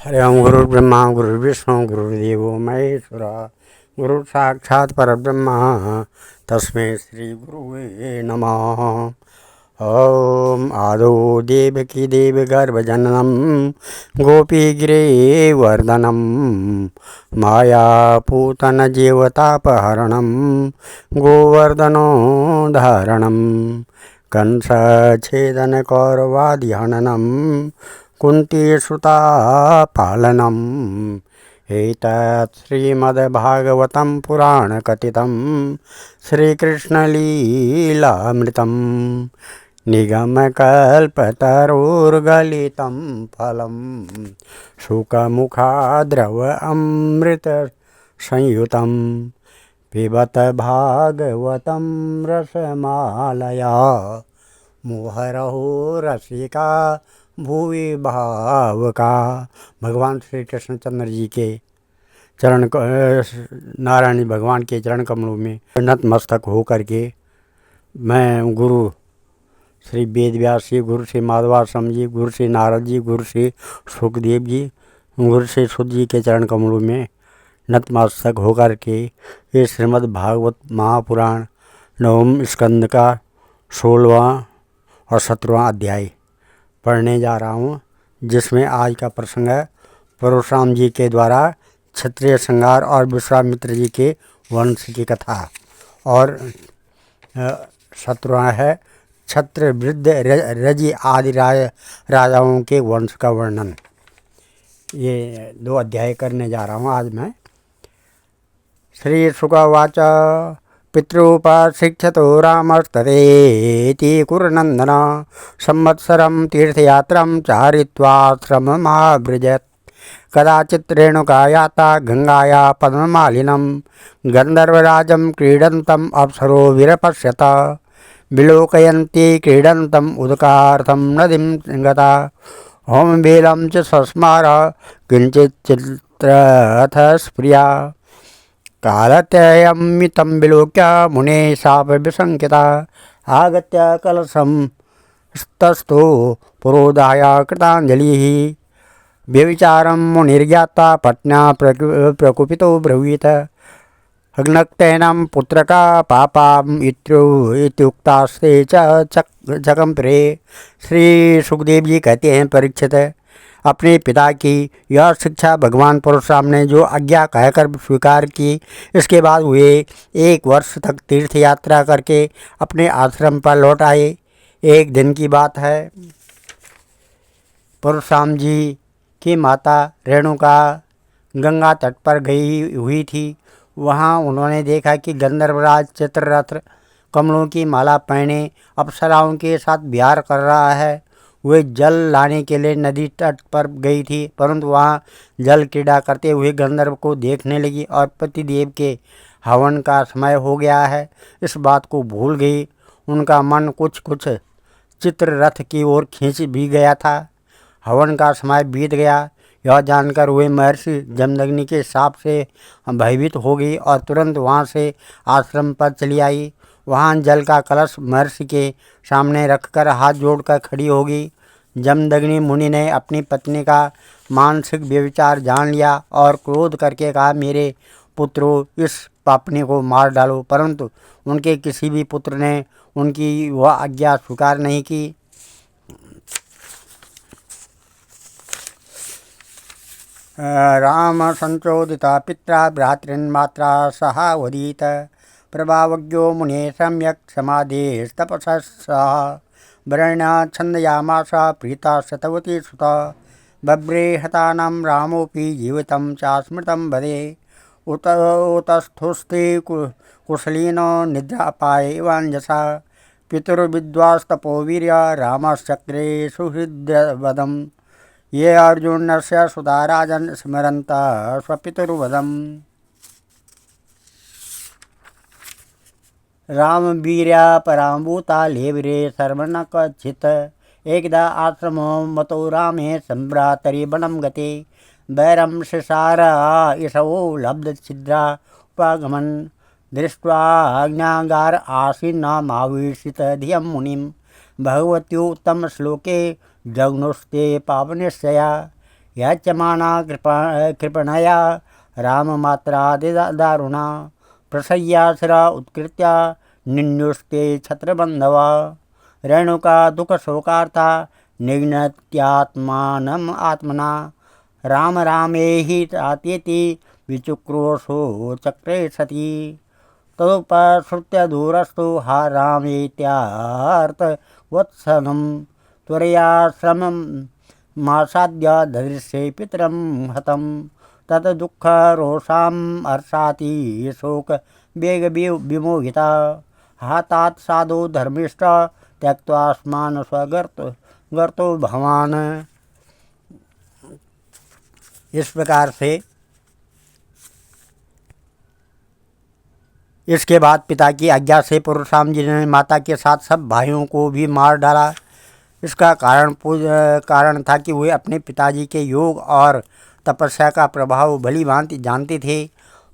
हरि ओम। गुरुर्ब्रह्मा गुरुर्विष्णु गुरुर्देवो महेश्वर गुरु साक्षात् परब्रह्म तस्मै श्री गुरुवे नमः। ओम आदौ देवकी देवगर्भजननं गोपीगिरिवर्धनं मायापूतनजीवतापहरणं गोवर्धनोद्धारणं कंसच्छेदनकौरवादिहननं कुन्तीसुतापालनम् एतत् श्रीमद्भागवतं पुराणकथितं श्रीकृष्णलीलामृतं निगमकल्पतरोर्गलितं फलं शुकमुखाद्रवमृतसंयुतं पिबत भागवतं रसमालया मुहुरहो रसिका भुवि भावुका। भगवान श्री कृष्णचंद्र जी के नारायण भगवान के चरण कमलों में नतमस्तक होकर के मैं गुरु श्री वेद व्यास जी, गुरु श्री माधवाश्रम जी, गुरु श्री नारद जी, गुरु श्री सुखदेव जी, गुरु श्री शुद्ध जी के चरण कमलों में नतमस्तक होकर के ये श्रीमद् भागवत महापुराण नवम स्कंद का 16वां और 17वां अध्याय पढ़ने जा रहा हूँ, जिसमें आज का प्रसंग है परशुराम जी के द्वारा क्षत्रिय संहार और विश्वामित्र जी के वंश की कथा। और 17वां है क्षत्र वृद्ध रजि आदि राजाओं के वंश का वर्णन। ये 2 अध्याय करने जा रहा हूँ आज मैं। श्री शुकवाच पितृपशिक्षतो रामस्तथेति कुरुनन्दन संवत्सरं तीर्थयात्रां चारित्वाश्रममाव्रजत्। कदाचित् रेणुका याता गंगाया पद्ममालिनं गन्धर्वराजं क्रीडन्तम् अप्सरो विरपश्यत। विलोकयन्ती क्रीडन्तम् उदकार्थं नदीं गता होमबेलं च सस्मार किञ्चित् चित्रथ स्प्रिया। कालत्ययमितं विलोक्य मुने शाप विशंकिता आगत्य कलशं स्तस्थो पुरोधाय कृताञ्जलिः। व्यभिचारं मुनिर्ज्ञात्वा पत्न्या प्रकुपितो ब्रवीत अग्नक्तेनं पुत्रका पापाम् इत्युक्तास्ते चकंपरे। श्री सुखदेव जी कहते हैं, परीक्षित अपने पिता की यह शिक्षा भगवान परशुराम ने जो आज्ञा कहकर स्वीकार की, इसके बाद वे 1 वर्ष तक तीर्थ यात्रा करके अपने आश्रम पर लौट आए। एक दिन की बात है, परशुराम जी की माता रेणुका गंगा तट पर गई हुई थी। वहाँ उन्होंने देखा कि गंधर्वराज चित्ररथ कमलों की माला पहने अप्सराओं के साथ विहार कर रहा है। वे जल लाने के लिए नदी तट पर गई थी, परंतु वहाँ जल क्रीड़ा करते हुए गंधर्व को देखने लगी और पतिदेव के हवन का समय हो गया है, इस बात को भूल गई। उनका मन कुछ चित्ररथ की ओर खींच भी गया था। हवन का समय बीत गया, यह जानकर वे महर्षि जमदग्नि के शाप से भयभीत हो गई और तुरंत वहाँ से आश्रम पर चली आई। वहाँ जल का कलश महर्षि के सामने रखकर हाथ जोड़कर खड़ी हो गई। जमदग्नि मुनि ने अपनी पत्नी का मानसिक व्यभिचार जान लिया और क्रोध करके कहा, मेरे पुत्रों, इस पापनी को मार डालो। परंतु उनके किसी भी पुत्र ने उनकी वह आज्ञा स्वीकार नहीं की। राम संचोदिता पित्रा भ्रातृन्मात्रा सहावदीत प्रभावज्ञो मुने सम्यक् समाधिस्तपसः वरेण्य छन्दयामास प्रीता शतवती सुता बभ्रे हतानां रामोऽपि जीवितं चास्मृतं वदे उतस्थोस्ते कुशलिनो निद्रापाये वाञ्जसा पितुर्विद्वास्तपोवीर्य रामश्चक्रे सुहृद्वदम् ये अर्जुनस्य सुधा राजन् स्मरन्तः स्वपितुर्वदम्। रामवीर्या पराम्बूता लेवरे सर्वनकचित् एकदा आश्रमो मतो रामे सम्भ्रातरि वनं गते वैरं शिशार इसवो लब्धछिद्रा उपागमन् दृष्ट्वाज्ञागार आसीन्नमावेशित धियं मुनिं भगवत्युत्तमश्लोके जघ्नुस्ते पावनिश्चया याच्यमाना कृपणया राममात्रादिदारुणा प्रसह्यासुरा उत्कृत्या निन्युस्ते छत्रबन्धवा रेणुका दुःखशोकार्ता निघ्नत्यात्मानम् आत्मना राम रामेहि तात्येति विचुक्रोशो चक्रे सती तदुपसृत्य दूरस्तु हा रामेत्यार्तवत्सनं त्वरयाश्रममासाद्य ददृशे पितरं हतं तत् दुःखरोषाम् अर्षाति शोक वेग विमोहिता हा तात साधु धर्मिष्ठ त्यक्त्वास्मान् स्वगर्तो भवान। इस प्रकार से इसके बाद पिता की आज्ञा से परशुराम जी ने माता के साथ सब भाइयों को भी मार डाला। इसका कारण था कि वे अपने पिताजी के योग और तपस्या का प्रभाव भली भांति जानते थे।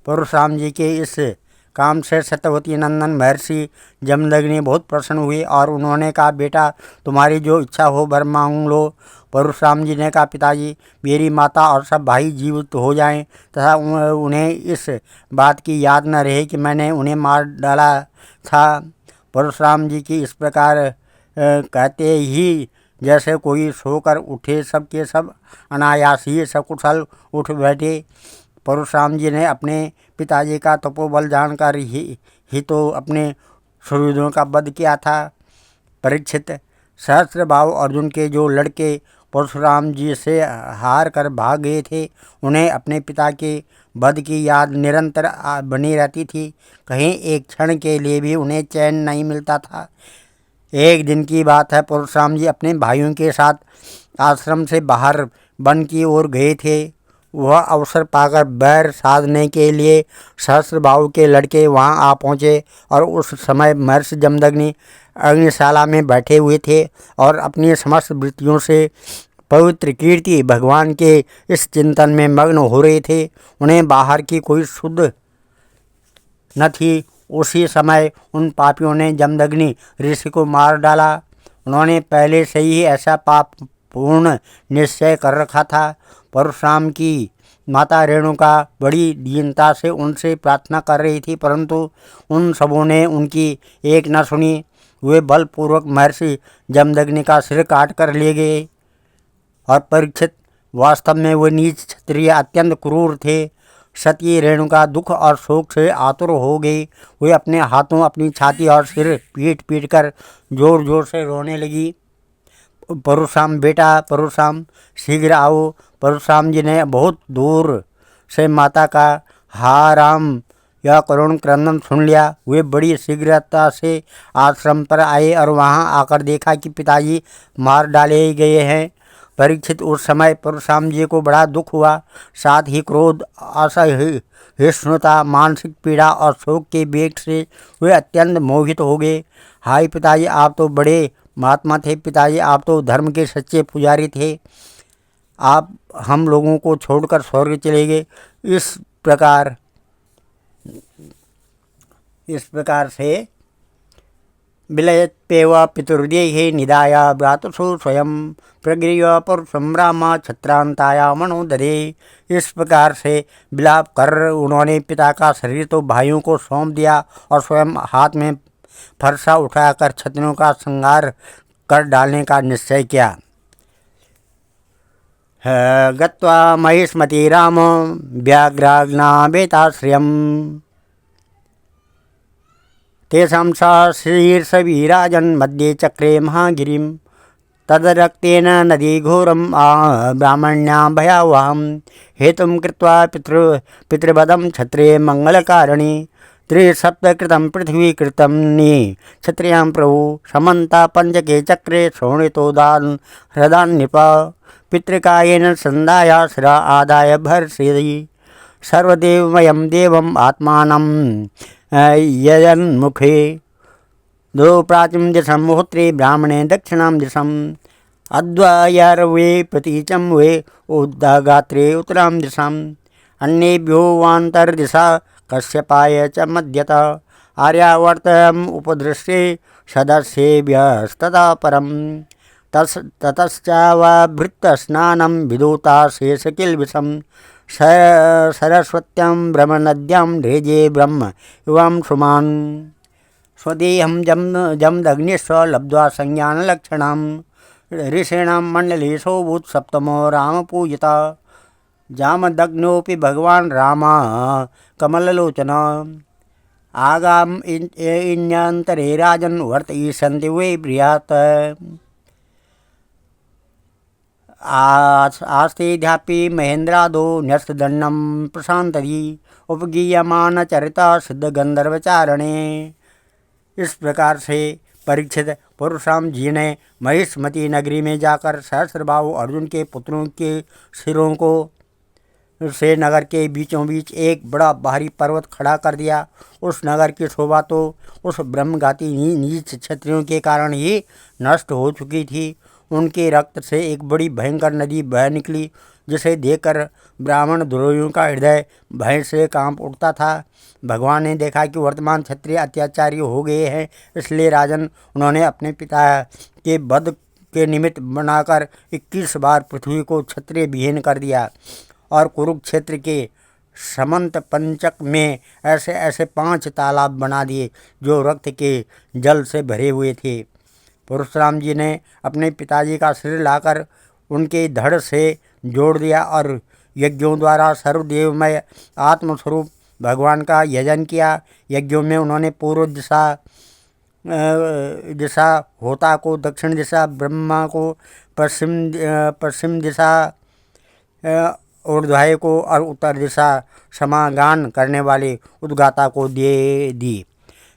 परशुराम जी के इस काम से सत्यवती नंदन महर्षि जमदग्नि बहुत प्रसन्न हुए और उन्होंने कहा, बेटा तुम्हारी जो इच्छा हो वर मांग लो। परशुराम जी ने कहा, पिताजी मेरी माता और सब भाई जीवित हो जाएं तथा उन्हें इस बात की याद न रहे कि मैंने उन्हें मार डाला था। परशुराम जी की इस प्रकार कहते ही जैसे कोई सोकर उठे सब के सब अनायास ही सकुशल उठ बैठे। परशुराम जी ने अपने पिताजी का तपोबल जानकर ही तो अपने शूरवीरों का वध किया था। परीक्षित, सहस्त्रबाहु अर्जुन के जो लड़के परशुराम जी से हार कर भाग गए थे, उन्हें अपने पिता के वध की याद निरंतर बनी रहती थी। कहीं एक क्षण के लिए भी उन्हें चैन नहीं मिलता था। एक दिन की बात है, परशुराम जी अपने भाइयों के साथ आश्रम से बाहर वन की ओर गए थे। वह अवसर पाकर बैर साधने के लिए सहस्त्रबाहु के लड़के वहां आ पहुँचे और उस समय महर्षि जमदग्नि अग्निशाला में बैठे हुए थे और अपनी समस्त वृत्तियों से पवित्र कीर्ति भगवान के इस चिंतन में मग्न हो रहे थे। उन्हें बाहर की कोई शुद्ध न थी। उसी समय उन पापियों ने जमदग्नि ऋषि को मार डाला। उन्होंने पहले से ही ऐसा पाप पूर्ण निश्चय कर रखा था। परशुराम की माता रेणुका बड़ी दीनता से उनसे प्रार्थना कर रही थी, परंतु उन सबों ने उनकी एक न सुनी। वे बलपूर्वक महर्षि जमदग्नि का सिर काट कर ले गए। और परीक्षित, वास्तव में वे नीच क्षत्रिय अत्यंत क्रूर थे। सती रेणुका दुख और शोक से आतुर हो गई। वे अपने हाथों, अपनी छाती और सिर पीट पीट कर जोर जोर से रोने लगी। परशुराम, बेटा परशुराम शीघ्र आओ। परशुराम जी ने बहुत दूर से माता का हा राम यह करुण क्रंदन सुन लिया। वे बड़ी शीघ्रता से आश्रम पर आए और वहां आकर देखा कि पिताजी मार डाले गए हैं। परीक्षित, उस समय परशुराम जी को बड़ा दुख हुआ। साथ ही क्रोध, असहिष्णुता, मानसिक पीड़ा और शोक के वेग से वे अत्यंत मोहित हो गए। हाय पिताजी, आप तो बड़े महात्मा थे। पिताजी, आप तो धर्म के सच्चे पुजारी थे। आप हम लोगों को छोड़कर स्वर्ग चले गए। इस प्रकार से विलयत्पेव पितुर्देहे निदाय भ्रातुषु स्वयं प्रगृह्य परशुराम राम छत्रांताया मनोदरे। इस प्रकार से विलाप कर उन्होंने पिता का शरीर तो भाइयों को सौंप दिया और स्वयं हाथ में फरसा उठाकर क्षत्रियों का संहार कर डालने का निश्चय किया। गत्वा महिष्मति राम व्याघ्राग्नावेताश्रयम् तेषां शीर्षवीराजन् मध्ये चक्रे महागिरिं तदरक्तेन नदी घोरम् ब्राह्मण्यां भयावहं हेतुं कृत्वा पितृवधं क्षत्रे मङ्गलकारिणी त्रिसप्तकृतं पृथ्वीकृतं क्षत्रियां प्रभु समन्ता पंचके चक्रे शोणितोदान् हृदान्निप पितृकायेन संदाया शिरा आदाय भर्षयति सर्वदेवमयं देवम् आत्मानं यजन्मुखे दो प्राचीं दिशं मुहूर्ते ब्राह्मणे दक्षिणां दिशम् अद्वयर्वे प्रतीचं वे उद्गात्रे उत्तरां दिशाम् अन्येभ्यो वान्तर्दिशा कश्यपाय च मध्यत आर्यावर्तम् उपदृष्टे सदस्येभ्यस्ततः परम् ततश्चावभृत्तस्नानं विदूता शेषकिल्बिषं सरस्वत्यां ब्रह्मनद्यां रेजे ब्रह्म इवं सुमान् स्वदेहं जमदग्निश्व लब्ध्वा संज्ञानलक्षणं ऋषीणां मण्डलेशोऽभूत् सप्तमो रामपूजिता जामदग्नोऽपि भगवान् रामः कमललोचन आगाम इन्यन्तरे राजन् वर्तयिष्यन्ति वै प्रियात् आस्तेऽध्यापि महेन्द्रादो न्यस्तदण्डं प्रशान्तरी उपगीयमानचरिता सिद्धगन्धर्वचारणे। इस प्रकार से परीक्षित परशुराम जी ने महिष्मती नगरी में जाकर सहस्त्रबाहु अर्जुन के पुत्रों के सिरों को से नगर के बीचों बीच एक बड़ा भारी पर्वत खड़ा कर दिया। उस नगर की शोभा तो उस ब्रह्मघाती नीच क्षत्रियों के कारण ही नष्ट हो चुकी थी। उनके रक्त से एक बड़ी भयंकर नदी बह निकली, जिसे देखकर ब्राह्मण द्रोहियों का हृदय भय से कांप उठता था। भगवान ने देखा कि वर्तमान क्षत्रिय अत्याचारी हो गए हैं, इसलिए राजन उन्होंने अपने पिता के वध के निमित्त बनाकर 21 बार पृथ्वी को क्षत्रिय विहीन कर दिया और कुरुक्षेत्र के समंत पंचक में ऐसे ऐसे 5 तालाब बना दिए जो रक्त के जल से भरे हुए थे। परशुराम जी ने अपने पिताजी का सिर लाकर उनके धड़ से जोड़ दिया और यज्ञों द्वारा सर्वदेवमय आत्मस्वरूप भगवान का यजन किया। यज्ञों में उन्होंने पूर्व दिशा होता को, दक्षिण दिशा ब्रह्मा को, पश्चिम दिशा ऊर्ध्वाय को और उत्तर दिशा समागान करने वाले उद्गाता को दे दी।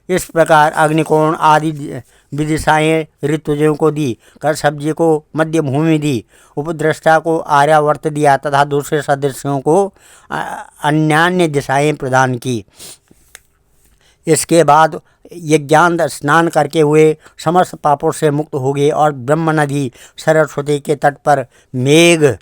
इस प्रकार अग्निकोण आदि विदिशाएँ ऋतुजों को दी, कर सब्जी को मध्य भूमि दी, उपद्रष्टा को आर्यावर्त दिया तथा दूसरे सदस्यों को अन्यान्य दिशाएं प्रदान की। इसके बाद यज्ञांत स्नान करके हुए समस्त पापों से मुक्त हो गए और ब्रह्म नदी सरस्वती के तट पर मेघ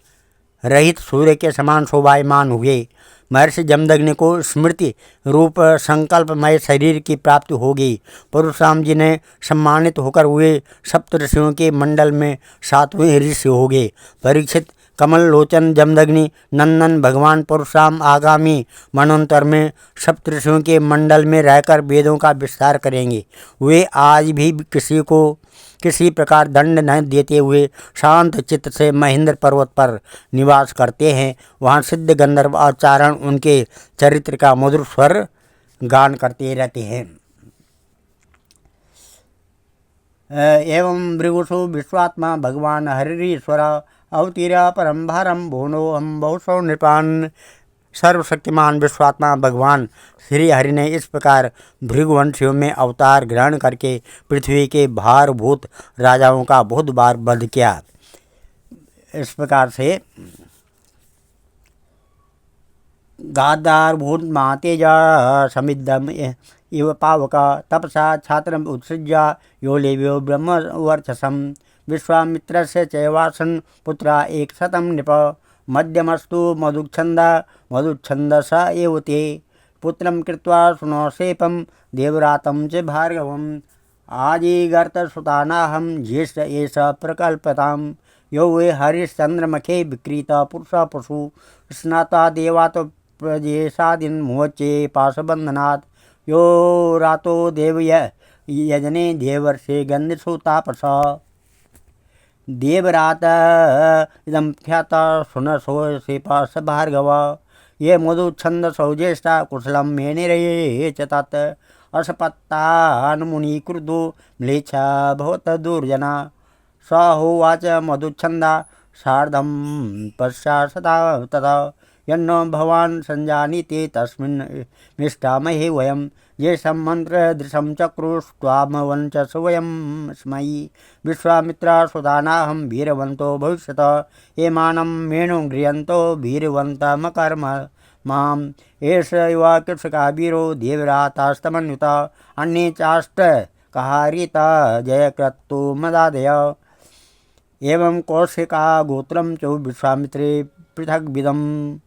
रहित सूर्य के समान शोभायमान हुए। महर्षि जमदग्नि को स्मृति रूप संकल्पमय शरीर की प्राप्ति हो गई। परशुराम जी ने सम्मानित होकर हुए सप्त ऋषियों के मंडल में 7वें ऋषि हो गए। परीक्षित कमल लोचन जमदग्नि नंदन भगवान परशुराम आगामी मनवंतर में सप्त ऋषियों के मंडल में रहकर वेदों का विस्तार करेंगे। वे आज भी किसी प्रकार दंड न देते हुए शांत चित्त से महेंद्र पर्वत पर निवास करते हैं। वहाँ सिद्ध गंधर्व और चारण उनके चरित्र का मधुर स्वर गान करते रहते हैं। एवं भृगुषु विश्वात्मा भगवान हरिश्वर अवतीर्य परम भारम भुवनो हम बहुसौ नृपान। सर्वशक्तिमान विश्वात्मा भगवान श्री हरि ने इस प्रकार भृगुवंशियों में अवतार ग्रहण करके पृथ्वी के भारभूत राजाओं का बहुत बार वध किया। इस प्रकार से गादार भूत महातेजा समिद्धम इव पावका तपसा छात्र उत्सृज्य यो लेव्यो ब्रह्म वर्चसम विश्वामित्रस्य चैवासन पुत्रा 100 नृप मध्यमस्तु मधुच्छन्द स एव ते पुत्रं कृत्वा सुनोसेपं देवरातं च भार्गवम् आजीगर्तसुतानाहं ज्येष्ठ एष प्रकल्पतां यो वे हरिश्चन्द्रमखे विक्रीत पुरुष पशु स्नाता देवात् प्रजेशादीन् मोचे पाशबन्धनात् यो रातो देव यजने देवर्षे गन्धसु तापस देवरात इदं ख्यात सुनसो सेपास भार्गव ये मधुच्छन्द सौज्येष्ठा कुशलं मेनिरये च तत् असपत्तान्मुनि क्रुद्धो म्लेच्छा भवत दुर्जना स होवाच मधुच्छन्दा सार्धं पश्चात् सदा तथा यन्नो भवान् संजानीते तस्मिन् मिष्टामहे वयं येषं मन्त्रदृशं चक्रुस्त्वामवञ्चस वयं स्मयि विश्वामित्रा सुदानाहं वीरवन्तो भविष्यत एमानं मेणुं गृह्यन्तो वीरवन्तमकर्म माम् एष युवा कृषका वीरो देवरातास्तमन्युता अन्ये चाष्ट कहारिता जयक्रतु मदादय एवं कौशिका गोत्रं च विश्वामित्रे पृथक विदं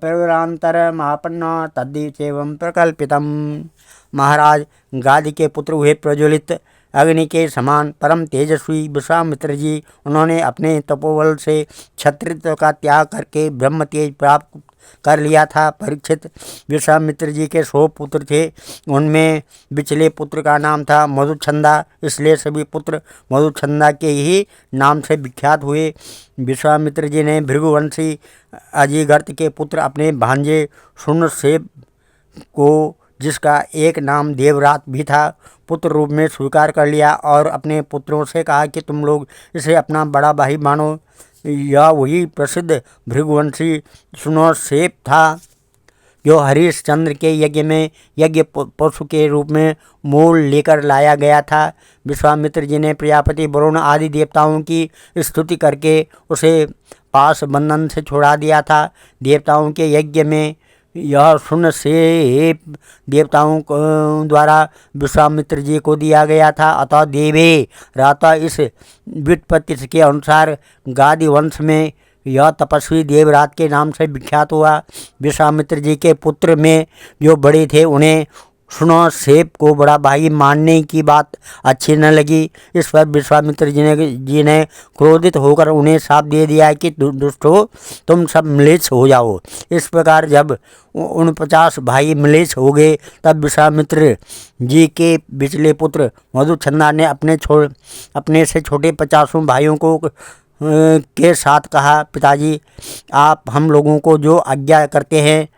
प्रवरांतरमापन्न तद्दिवचेवं प्रकल्पितम्। महाराज गादि के पुत्र हुए प्रज्वलित अग्नि के समान परम तेजस्वी विश्वामित्र जी, उन्होंने अपने तपोबल से क्षत्रित्व का त्याग करके ब्रह्म तेज प्राप्त कर लिया था। परीक्षित, विश्वामित्र जी के 100 पुत्र थे। उनमें बिचले पुत्र का नाम था मधुछंदा, इसलिए सभी पुत्र मधुछंदा के ही नाम से विख्यात हुए। विश्वामित्र जी ने भृगुवंशी अजिगर्त के पुत्र अपने भांजे शुनसेब को, जिसका एक नाम देवरात भी था, पुत्र रूप में स्वीकार कर लिया और अपने पुत्रों से कहा कि तुम लोग इसे अपना बड़ा भाई मानो। यह वही प्रसिद्ध भृगुवंशी शुनसेब था जो हरिश्चंद्र के यज्ञ में यज्ञ पशु के रूप में मूल लेकर लाया गया था। विश्वामित्र जी ने प्रजापति, वरुण आदि देवताओं की स्तुति करके उसे पास बंधन से छुड़ा दिया था। देवताओं के यज्ञ में यह शुनसेब देवताओं द्वारा विश्वामित्र जी को दिया गया था। अतः देवे राता इस व्युत्पत्ति के अनुसार गादी वंश में यह तपस्वी देवरात के नाम से विख्यात हुआ। विश्वामित्र जी के पुत्र में जो बड़े थे उन्हें शुनसेब को बड़ा भाई मानने की बात अच्छी न लगी। इस पर विश्वामित्र जी ने क्रोधित होकर उन्हें शाप दे दिया कि दुष्टो, तुम सब म्लेच्छ हो जाओ। इस प्रकार जब 49 भाई म्लेच्छ हो गए तब विश्वामित्र जी के बिचले पुत्र मधुछंदा ने अपने से छोटे 50 भाइयों को के साथ कहा, पिताजी, आप हम लोगों को जो आज्ञा करते हैं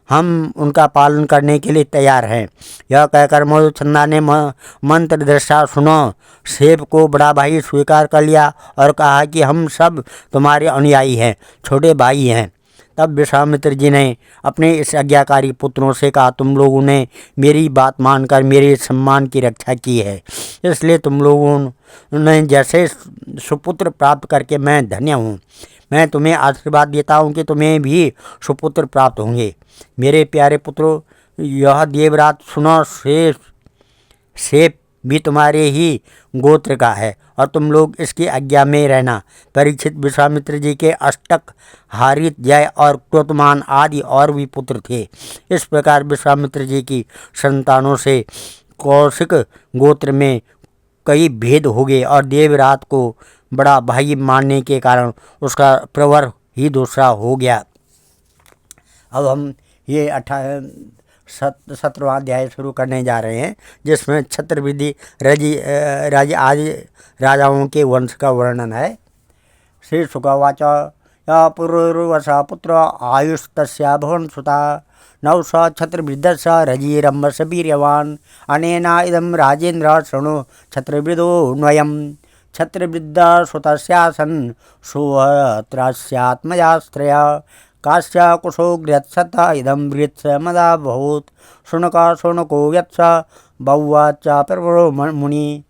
हम उनका पालन करने के लिए तैयार हैं। यह कहकर मधुछंदा ने मंत्र दृष्टा शुनसेब को बड़ा भाई स्वीकार कर लिया और कहा कि हम सब तुम्हारे अनुयायी हैं, छोटे भाई हैं। तब विश्वामित्र जी ने अपने इस आज्ञाकारी पुत्रों से कहा, तुम लोगों ने मेरी बात मानकर मेरे सम्मान की रक्षा की है, इसलिए तुम लोगों ने जैसे सुपुत्र प्राप्त करके मैं धन्य हूँ। मैं तुम्हें आशीर्वाद देता हूँ कि तुम्हें भी सुपुत्र प्राप्त होंगे। मेरे प्यारे पुत्रों, यह देवरात शुनसेब भी तुम्हारे ही गोत्र का है और तुम लोग इसकी आज्ञा में रहना। परीक्षित, विश्वामित्र जी के अष्टक, हारित, जय और क्रोतमान आदि और भी पुत्र थे। इस प्रकार विश्वामित्र जी की संतानों से कौशिक गोत्र में कई भेद हो गए और देवरात को बड़ा भाई मानने के कारण उसका प्रवर ही दूसरा हो गया। अब हम ये 17वां अध्याय शुरू करने जा रहे हैं, जिसमें छत्रवृद्धि राज आदि राजाओं के वंश का वर्णन है। श्री शुकवाच, या पुरुर्वसा पुत्र आयुस्तस्या भवन सुता नवस छत्रवृद्धस रजिरम्भस वीर्यवान् अनेना इदं राजेन्द्र शृणु छत्रवृद्धो न्वयम्। छत्रवृद्ध सुतस्यासन् सुहत्रास्यात्मजास्त्रया काश्य कुशो गृहत्सत इदं वृत्समदा भूत्। शुनक शुनको यत्स बौवाच प्रवरो मुनि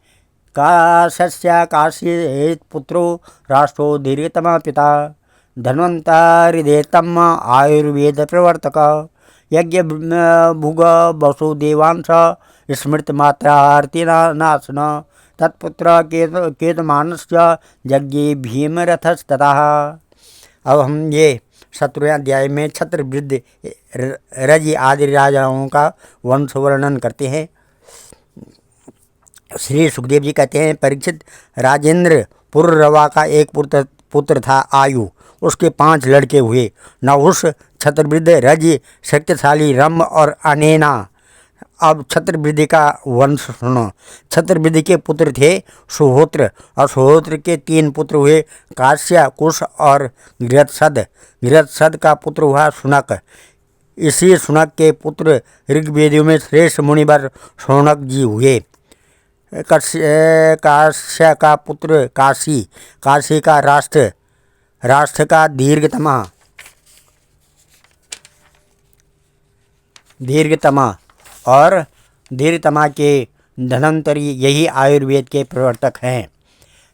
काश्य काश्यपुत्रो राष्ट्रो दीर्घतम पिता धन्वन्तरिदेतम आयुर्वेद प्रवर्तक यज्ञ भुग वसुदेवांश स्मृतमात्रार्तिनाशन तत्पुत्र केतुमानस्य यज्ञे भीमरथस्ततः। अब हम ये 17वें अध्याय में छत्रवृद्ध रज आदि राजाओं का वंश वर्णन करते हैं। श्री सुखदेव जी कहते हैं, परीक्षित, राजेंद्र पुररवा का एक पुत्र था आयु, उसके 5 लड़के हुए। नहुष, छत्रवृद्ध, रज, शक्तिशाली, रम और अनेना। अब छत्रवृद्धि का वंश सुनो। छत्रवृद्धि के पुत्र थे सुहोत्र और सुहोत्र के 3 पुत्र हुए, काश्य, कुश और गृहत्सद। गृहत्सद का पुत्र हुआ शुनक। इसी शुनक के पुत्र ऋग्वेदियों में श्रेष्ठ मुनिवर शौनक जी हुए। काश्य का पुत्र काशी, काशी का राष्ट्र का दीर्घतमा और दीर्घतमा के धन्वंतरी, यही आयुर्वेद के प्रवर्तक हैं।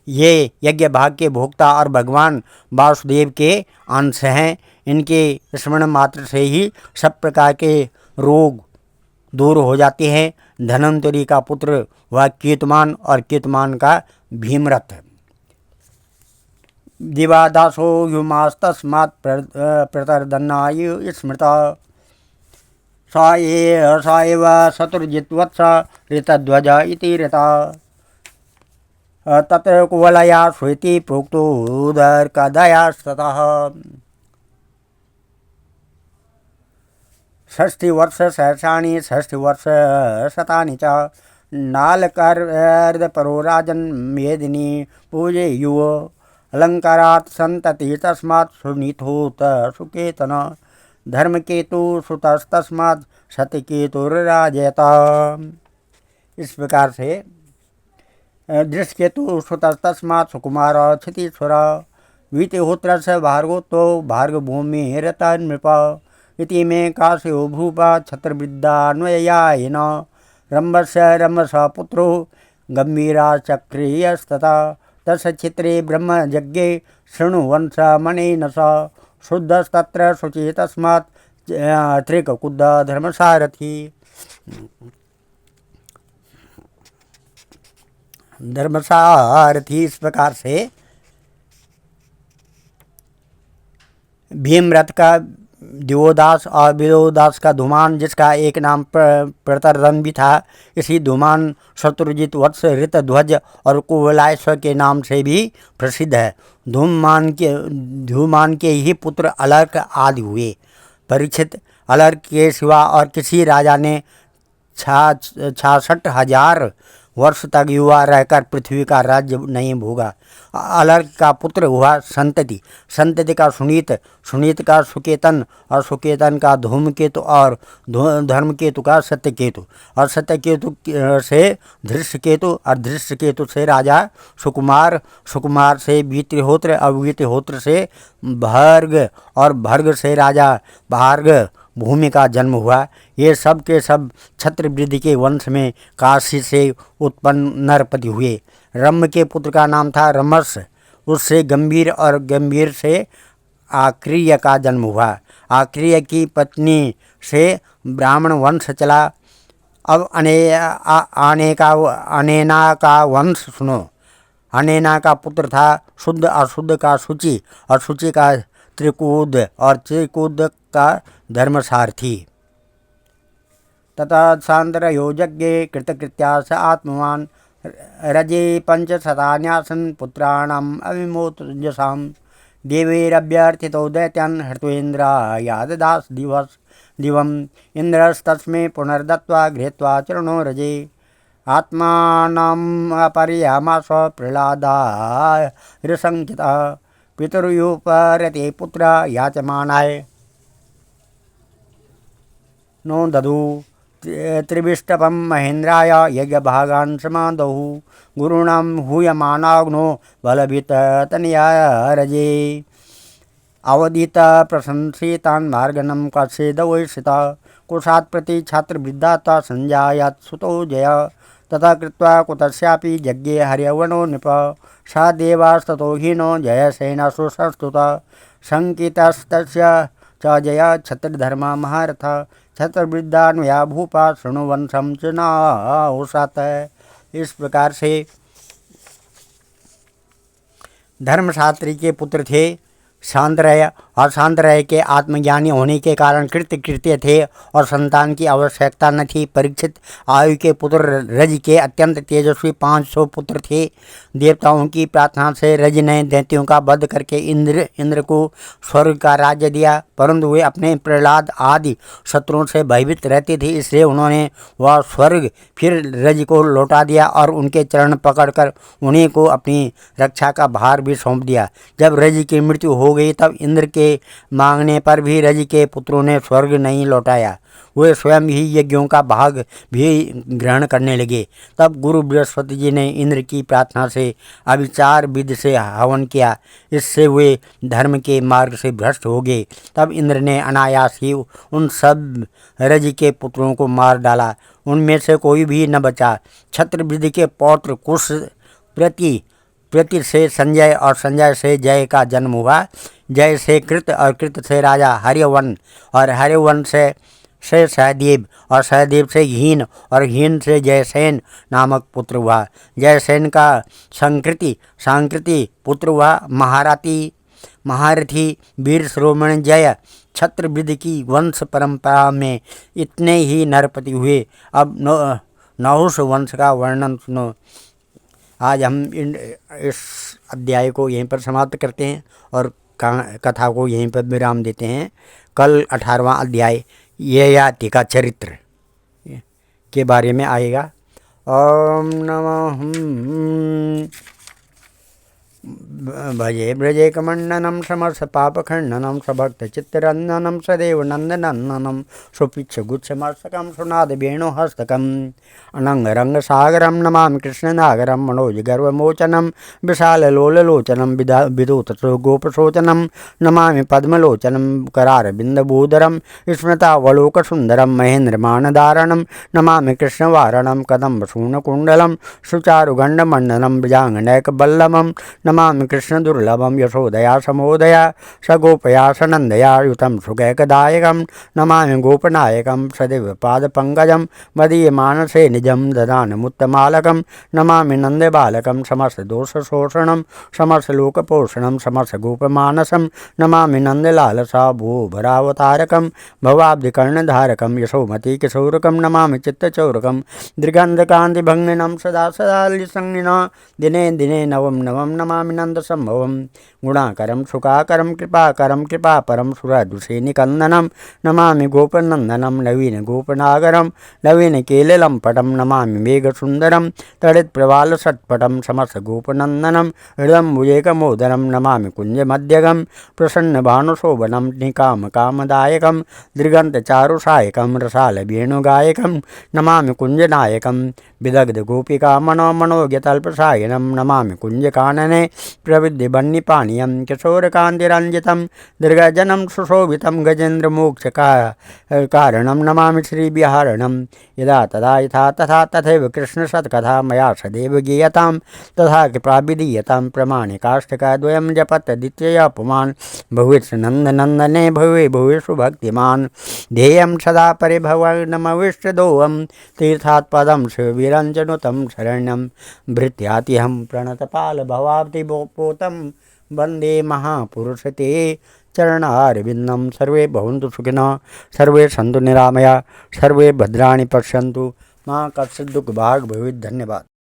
ये यज्ञ भाग के भोक्ता और भगवान वासुदेव के अंश हैं। इनके स्मरण मात्र से ही सब प्रकार के रोग दूर हो जाते हैं। धन्वंतरी का पुत्र वह केतुमान और केतुमान का भीमरथ। दिवादासो युमास्तस्मात् प्रतर्दन्नायु स्मृता सा एव शत्रुजित्वत्स ऋतध्वज इति ऋता। तत्र कुवलया श्वेति प्रोक्तो उदरकदया ततः। षष्ठिवर्ष सहस्राणि षष्ठिवर्ष शतानि च नालकर्दपरो राजन् मेदिनी पूजेयुः अलङ्कारात् सन्तति तस्मात् सुनीतोऽथ सुकेतन धर्मकेतु सुतस्तस्मात् सत्यकेतुर्राजयत। इस प्रकार से दृष्टकेतु सुतस्तस्मात् सुकुमार क्षितीश्वर वीतिहोत्र से भार्गवतो भार्गभूमि रता नृप इति में काश्यो भूपा छत्रवृद्धान्वयायेन रम्भस्य रम्भस पुत्रो गम्भीराचक्रियस्तथा तस्क्षेत्रे ब्रह्मयज्ञे शृणुवंशमणेन स शुद्धस्तत्र शुचि तस्मात् त्रिककुद्ध धर्मसारथी। धर्मसारथी इस प्रकार से भीमरथ का दिवोदास और विदोदास का धूमान, जिसका एक नाम प्रतरदन भी था, इसी धूमान शत्रुजित वत्स ऋतध्वज और कुवलायश्व के नाम से भी प्रसिद्ध है। धूमान के ही पुत्र अलर्क आदि हुए। परीक्षित, अलर्क के सिवा और किसी राजा ने 66,000 वर्ष तक युवा रहकर पृथ्वी का राज्य नहीं भोगा। अलर्क का पुत्र हुआ संतति, संतति का सुनीत, सुनीत का सुकेतन और सुकेतन का धूमकेतु और धर्मकेतु का सत्यकेतु और सत्यकेतु से धृष्टकेतु और धृष्टकेतु से राजा सुकुमार, सुकुमार से वीतिहोत्र और वीतिहोत्र से भर्ग और भर्ग से राजा भार्ग भूमि का जन्म हुआ। ये सब के सब छत्रवृद्धि के वंश में काशी से उत्पन्न नरपति हुए। रम्भ के पुत्र का नाम था रमस, उससे गंभीर और गंभीर से आक्रिय का जन्म हुआ। आक्रिय की पत्नी से ब्राह्मण वंश चला। अब अनेना का वंश सुनो। अनेना का पुत्र था शुद्ध, अशुद्ध का शुचि और शुचि का त्रिकूद और त्रिकूद का धर्मसारथी। तथा सांद्रयो यज्ञे कृतकृत्यास आत्मवान रजे पंचशतान्यासन पुत्राणाम अविमोतजसाम देवैरभ्यर्थितो दैत्यान् हृत्वेन्द्राय ददास दिवम् इंद्रस्तस्मै पुनर्दत्त्वा गृहीत्वा चरणो रजे आत्मानं अपरयामास प्रह्लादाय ऋसंकितः पितुर्युपरते पुत्र याचमानाय नो दधु त्रिविष्टपं महेन्द्राय यज्ञभागान् समादहु गुरूणां हूयमानाग्नो बलभिततनयाय रजे अवदित प्रशंसितान् मार्गनं कस्येदवैश्रिता कुशात् प्रति छात्रवृद्धाता संजायात् सुतो जय तथा कृत्वा कुतस्यापि यज्ञे हर्यवनो नृप स देवास्ततो हीनो जयसेनासु संस्तुत शङ्कितस्तस्य च जय छत्रधर्म महारथ छत्रवृद्धान्वया भूपा शृणुवंशं च नाहुषात। इस प्रकार से धर्मशास्त्री के पुत्र थे शांतरय, और शांतरय के आत्मज्ञानी होने के कारण कृत्य थे और संतान की आवश्यकता न थी। परीक्षित, आयु के पुत्र रज के अत्यंत तेजस्वी 500 पुत्र थे। देवताओं की प्रार्थना से रज ने दैत्यों का वध करके इंद्र को स्वर्ग का राज्य दिया, परंतु वे अपने प्रहलाद आदि शत्रुओं से भयभीत रहते थे, इसलिए उन्होंने वह स्वर्ग फिर रज को लौटा दिया और उनके चरण पकड़कर उन्हीं को अपनी रक्षा का भार भी सौंप दिया। जब रज की मृत्यु हो गई तब इंद्र के मांगने पर भी रज के पुत्रों ने स्वर्ग नहीं लौटाया, वे स्वयं ही यज्ञों का भाग भी ग्रहण करने लगे। तब गुरु बृहस्पति जी ने इंद्र की प्रार्थना से अविचार विधि से हवन किया, इससे वे धर्म के मार्ग से भ्रष्ट हो गए। तब इंद्र ने अनायास ही उन सब रज के पुत्रों को मार डाला, उनमें से कोई भी न बचा। छत्रवृद्धि के पौत्र कुश प्रति से संजय और संजय से जय का जन्म हुआ। जय से कृत और कृत से राजा हर्यवन और हर्यवन से सहदेव और सहदेव से हीन और हीन से जयसेन नामक पुत्र हुआ। जयसेन का सांकृति पुत्र हुआ। महारथी वीर श्रोमण जय छत्रवृद्धि की वंश परंपरा में इतने ही नरपति हुए। अब नहुष वंश का वर्णन सुनो। आज हम इस अध्याय को यहीं पर समाप्त करते हैं और कथा को यहीं पर विराम देते हैं। कल 18वां अध्याय ययाति का चरित्र के बारे में आएगा। ओम नमः भजे ब्रजे कमंडनम समर्थ पापखंडनम सभक्त चित्तरंजनम सदैव नंदनंदनम सुपिच्छ गुच्छमस्तकम सुनाद वेणुहस्तकम अनंग रंग सागरम नमामि कृष्णनागरम मनोज गर्वमोचनम विशाल लोललोचनम विदूत गोपशोचनम नमामि पद्मलोचनम करार बिंदभूधरम स्मृतावलोक सुंदरम महेंद्र मानधारणम नमामि कृष्णवारणम कदम्ब सूर्णकुंडलम सुचारुगंडमंडनम ब्रजांगनैक बल्लभम नमामि कृष्ण दुर्लभम यशोदया समोदया सगोपया सनंदया युतम सुगैकदायकम नमामि गोपनायकम सदैव पादपंकजम मदीय मानसे निजम ददानमुत्तमालकम नमामि नंदबालकम समस्त दोषशोषणम समस्त लोकपोषणम समस्त गोपमानसम नमामि नंदलालसा भूभरावतारकम भवाब्धिकर्णधारकम यशोमती किशोरकम नमामि चित्तचौरकम दृगंधकांतिभंगिनम सदा सदा संगिना दिने दिने नवम नवम नमामि नंद संभवम गुणाकरम सुखाकरम कृपापरम सुरदुषे निकंदनम नमामि गोपनंदनम नवीन गोपनागरम नवीन केललंपटम नमामि मेघसुंदरम तड़ित प्रवाल सत्पटम समस्त गोपनंदनम हृदम भुजेकमोदरम नमामि कुंज मध्यगम प्रसन्न भानुशोभनम निकाम कामदायकम दृगंत चारुसायकम रसाल वेणुगायकम नमामि कुंजनायकम विदग्ध गोपिका मनोज्ञतल्पसायनम नमामि कुंजकानने प्रविद्य बन्निपाणीयम किशोरकांतिरंजितम दीर्घजनम सुशोभितम गजेन्द्र मोक्ष कारणम नमामि श्रीविहारणम यदा तदा यथा तथा तथैव कृष्ण सत्कथा मया सदैव गीयतां तथा कृपा विधीयतां प्रमाणिकाष्टकद्वयं जपत द्वितीय पुमान् भवेत् नंदनंदने भवे भवेषु भक्तिमान् ध्येयं सदा परिभवनमविष्टदोहं तीर्थात् पदं शिवविरञ्जनुतं शरण्यं भृत्यातिहं प्रणतपाल भवाब्धिपोतं वन्दे महापुरुषते चरणारविन्दं। सर्वे भवन्तु सुखिनः, सर्वे सन्तु निरामया, सर्वे भद्राणि पश्यन्तु, मां कश्चित् दुःखभाग् भवेत्। धन्यवाद।